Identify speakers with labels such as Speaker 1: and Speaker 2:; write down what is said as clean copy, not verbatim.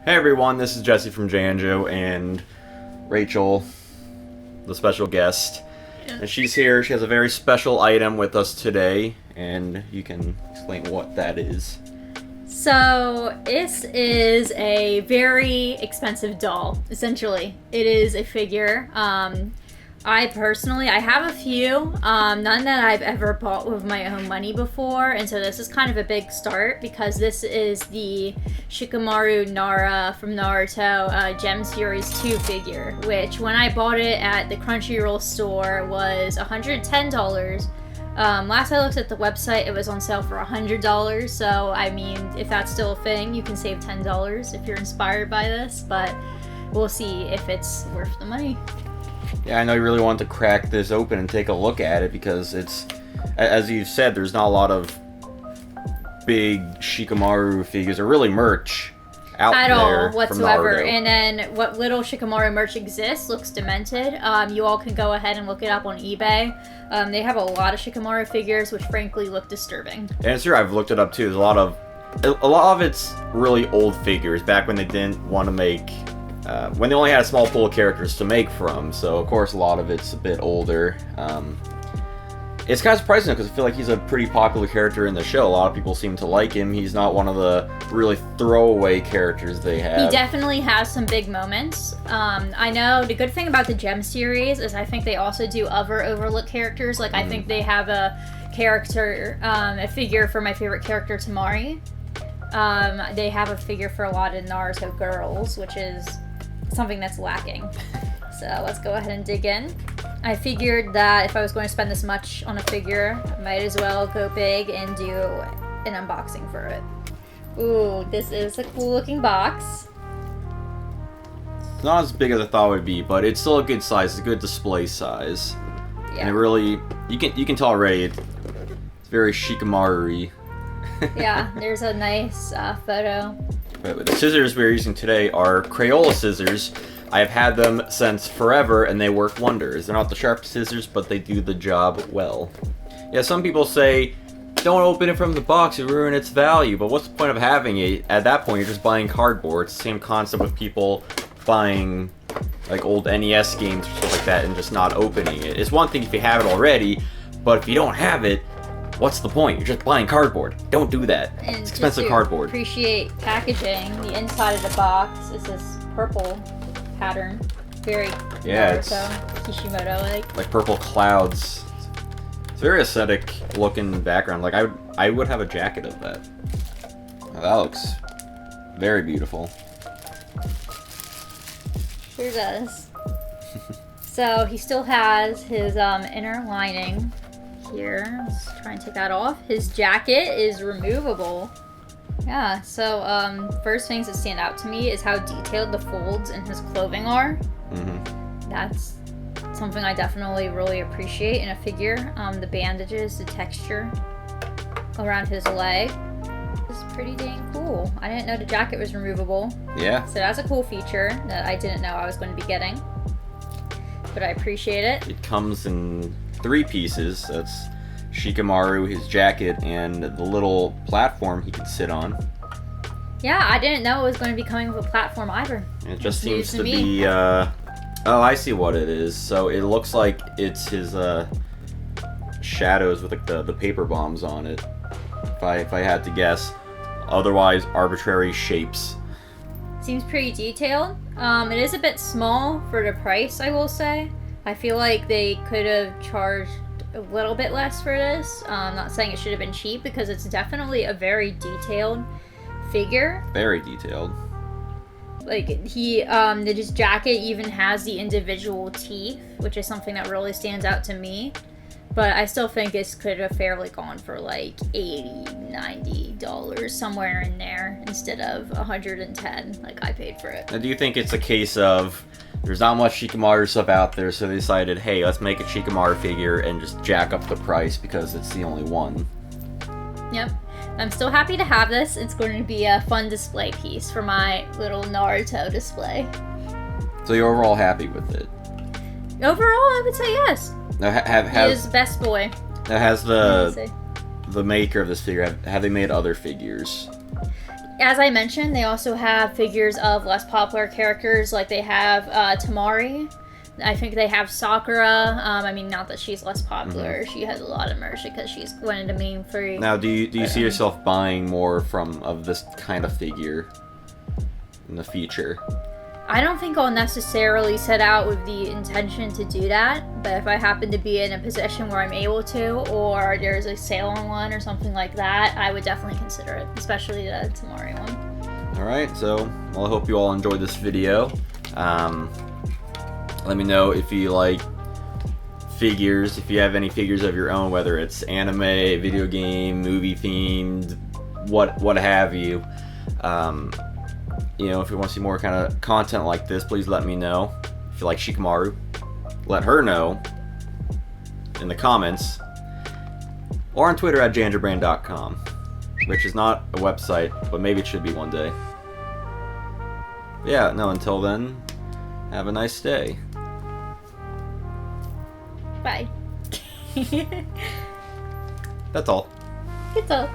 Speaker 1: Hey everyone, this is Jesse from Janjo and Rachel, the special guest. And she's here. She has a very special item with us today, and you can explain what that is.
Speaker 2: So, this is a very expensive doll, essentially. It is a figure. I have a few, none that I've ever bought with my own money before, and so this is kind of a big start because this is the Shikamaru Nara from Naruto Gem Series V2 figure, which when I bought it at the Crunchyroll store was $110. Last I looked at the website, it was on sale for $100, so I mean, if that's still a thing, you can save $10 if you're inspired by this, but we'll see if it's worth the money.
Speaker 1: Yeah, I know you really want to crack this open and take a look at it because it's, as you've said, there's not a lot of big Shikamaru figures or really merch out
Speaker 2: at
Speaker 1: there
Speaker 2: all whatsoever.
Speaker 1: From Naruto.
Speaker 2: And then what little Shikamaru merch exists looks demented. You all can go ahead and look it up on eBay. They have a lot of Shikamaru figures, which frankly look disturbing.
Speaker 1: And it's true, I've looked it up too. There's a lot of it's really old figures back when they didn't want to make. When they only had a small pool of characters to make from, so of course a lot of it's a bit older. It's kind of surprising because I feel like he's a pretty popular character in the show. A lot of people seem to like him. He's not one of the really throwaway characters they have.
Speaker 2: He definitely has some big moments. I know the good thing about the Gem series is I think they also do other overlooked characters. Like I think they have a character, a figure for my favorite character, Tamari. They have a figure for a lot of Naruto girls, which is something that's lacking. So let's go ahead and dig in. I figured that if I was going to spend this much on a figure, I might as well go big and do an unboxing for it. Ooh, this is a cool looking box.
Speaker 1: It's not as big as I thought it would be, but it's still a good size. It's a good display size.
Speaker 2: Yeah.
Speaker 1: And it really, you can tell already, it's very Shikamaru-y.
Speaker 2: Yeah, there's a nice photo.
Speaker 1: But the scissors we're using today are Crayola scissors. I've had them since forever, and they work wonders. They're not the sharpest scissors, but they do the job well. Yeah, some people say, don't open it from the box, you ruin its value. But what's the point of having it? At that point, you're just buying cardboard. It's the same concept with people buying like old NES games or stuff like that and just not opening it. It's one thing if you have it already, but if you don't have it, what's the point? You're just buying cardboard. Don't do that.
Speaker 2: And
Speaker 1: it's expensive
Speaker 2: just to
Speaker 1: cardboard.
Speaker 2: Appreciate packaging. The inside of the box is this purple pattern. Very Naruto, Kishimoto-like.
Speaker 1: Like purple clouds. It's a very aesthetic looking background. Like I would have a jacket of that. Oh, that looks very beautiful.
Speaker 2: Sure does. So he still has his inner lining here. Let's try and take that off. His jacket is removable. Yeah, so first things that stand out to me is how detailed the folds in his clothing are. That's something I definitely really appreciate in a figure. The bandages, the texture around his leg is pretty dang cool. I didn't know the jacket was removable.
Speaker 1: Yeah.
Speaker 2: So that's a cool feature that I didn't know I was going to be getting. But I appreciate it.
Speaker 1: It comes in 3 pieces. That's Shikamaru, his jacket, and the little platform he could sit on.
Speaker 2: Yeah, I didn't know it was going to be coming with a platform either.
Speaker 1: It just seems to be, oh, I see what it is. So it looks like it's his shadows with like the paper bombs on it, if I had to guess. Otherwise, arbitrary shapes.
Speaker 2: Seems pretty detailed. It is a bit small for the price, I will say. I feel like they could have charged a little bit less for this. I'm not saying it should have been cheap because it's definitely a very detailed figure.
Speaker 1: Very detailed.
Speaker 2: Like his jacket even has the individual teeth, which is something that really stands out to me. But I still think this could have fairly gone for like $80, $90, somewhere in there, instead of $110 like I paid for it.
Speaker 1: Now, do you think it's a case of there's not much Shikamaru stuff out there, so they decided, hey, let's make a Shikamaru figure and just jack up the price because it's the only one?
Speaker 2: Yep. I'm still happy to have this. It's going to be a fun display piece for my little Naruto display.
Speaker 1: So you're overall happy with it?
Speaker 2: Overall, I would say yes.
Speaker 1: Now,
Speaker 2: He is best boy.
Speaker 1: Now, has the maker of this figure, have they made other figures?
Speaker 2: as I mentioned, they also have figures of less popular characters, like they have Tamari. I think they have Sakura. I mean, not that she's less popular. She has a lot of merch because she's one of the main three.
Speaker 1: Now, do you see yourself buying more of this kind of figure in the future?
Speaker 2: I don't think I'll necessarily set out with the intention to do that, but if I happen to be in a position where I'm able to, or there's a sale on one or something like that, I would definitely consider it, especially the Tamari one.
Speaker 1: Alright, so, well, I hope you all enjoyed this video. Let me know if you like figures, if you have any figures of your own, whether it's anime, video game, movie themed, what have you. You know, if you want to see more kind of content like this, please let me know. If you like Shikamaru, let her know in the comments. Or on Twitter at janjobrand.com, which is not a website, but maybe it should be one day. But yeah, no, until then, have a nice day.
Speaker 2: Bye.
Speaker 1: That's all.
Speaker 2: That's all.